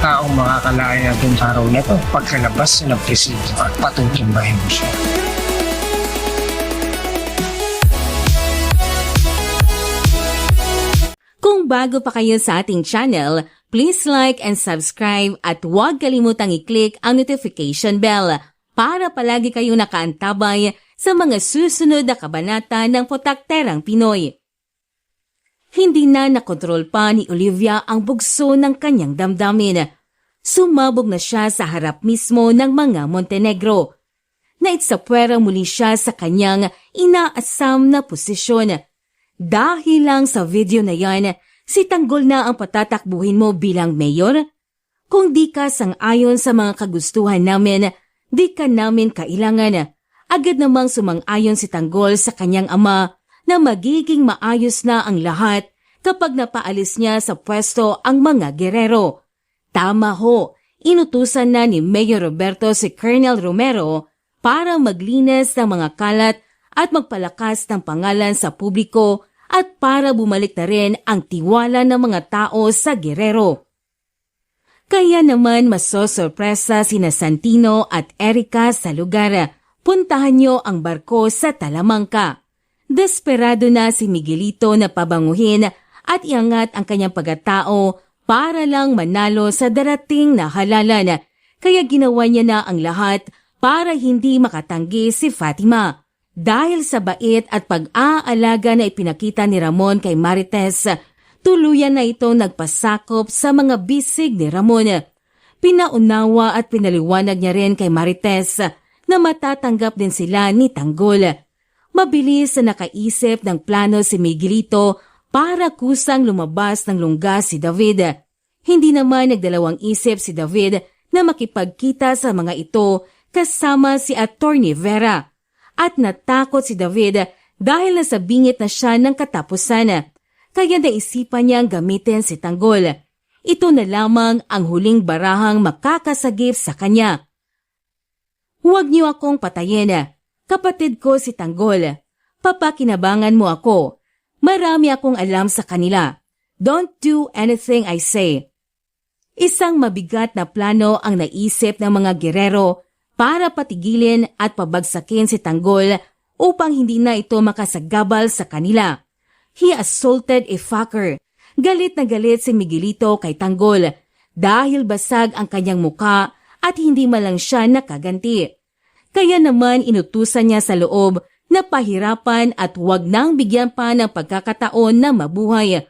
taong makakalaya itong araw na ito pagkalabas ng presinto at patutumbahin mo siya. Kung bago pa kayo sa ating channel, please like and subscribe at huwag kalimutang i-click ang notification bell para palagi kayo nakaantabay sa mga susunod na kabanata ng Putakterang Pinoy. Hindi na nakontrol pa ni Olivia ang bugso ng kanyang damdamin. Sumabog na siya sa harap mismo ng mga Montenegro. Naitsapwera muli siya sa kanyang inaasam na posisyon. Dahil lang sa video na yan, si Tanggol na ang patatakbuhin mo bilang mayor? Kung di ka sang-ayon sa mga kagustuhan namin, di ka namin kailangan. Agad namang sumang-ayon si Tanggol sa kanyang ama na magiging maayos na ang lahat kapag napaalis niya sa pwesto ang mga gerero. Tama ho, inutusan na ni Mayor Roberto si Colonel Romero para maglinis ng mga kalat at magpalakas ng pangalan sa publiko at para bumalik na rin ang tiwala ng mga tao sa gerero. Kaya naman masosorpresa sina Santino at Erica sa lugar. Puntahan niyo ang barko sa Talamangka. Desperado na si Miguelito na pabanguhin at iangat ang kanyang pagkatao para lang manalo sa darating na halalan. Kaya ginawa niya na ang lahat para hindi makatanggi si Fatima. Dahil sa bait at pag-aalaga na ipinakita ni Ramon kay Marites, tuluyan na ito nagpasakop sa mga bisig ni Ramon. Pinaunawa at pinaliwanag niya rin kay Marites na matatanggap din sila ni Tanggol. Mabilis na nakaisip ng plano si Miguelito para kusang lumabas ng lungga si David. Hindi naman nagdalawang isip si David na makipagkita sa mga ito kasama si Attorney Vera. At natakot si David dahil nasa bingit na siya ng katapusan. Kaya naisipan niyang gamitin si Tanggol. Ito na lamang ang huling barahang makakasagip sa kanya. Huwag niyo akong patayin. Kapatid ko si Tanggol. Papakinabangan mo ako. Marami akong alam sa kanila. Don't do anything I say. Isang mabigat na plano ang naisip ng mga gerero para patigilin at pabagsakin si Tanggol upang hindi na ito makasagabal sa kanila. He assaulted a fucker. Galit na galit si Miguelito kay Tanggol dahil basag ang kanyang muka at hindi malang siya nakaganti. Kaya naman inutusan niya sa loob na pahirapan at huwag nang bigyan pa ng pagkakataon na mabuhay.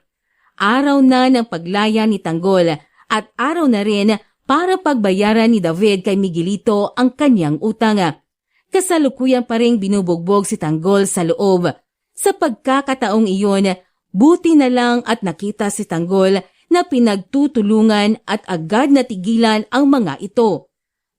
Araw na ng paglaya ni Tanggol at araw na rin para pagbayaran ni David kay Miguelito ang kanyang utang. Kasalukuyan pa ring binubugbog si Tanggol sa loob. Sa pagkakataong iyon, buti na lang at nakita si Tanggol na pinagtutulungan at agad natigilan ang mga ito.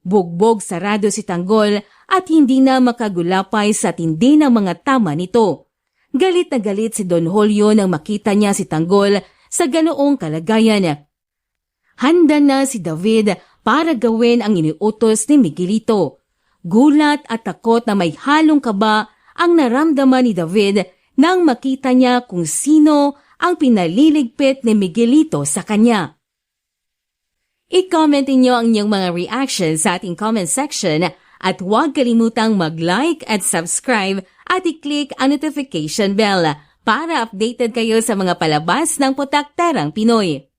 Bugbog sarado si Tanggol at hindi na makagulapay sa tindi ng mga tama nito. Galit na galit si Don Julio nang makita niya si Tanggol sa ganoong kalagayan. Handa na si David para gawin ang iniutos ni Miguelito. Gulat at takot na may halong kaba ang naramdaman ni David nang makita niya kung sino ang pinaliligpit ni Miguelito sa kanya. I-comment niyo ang inyong mga reactions sa ating comment section at huwag kalimutang mag-like at subscribe at i-click ang notification bell para updated kayo sa mga palabas ng Putakterang Pinoy.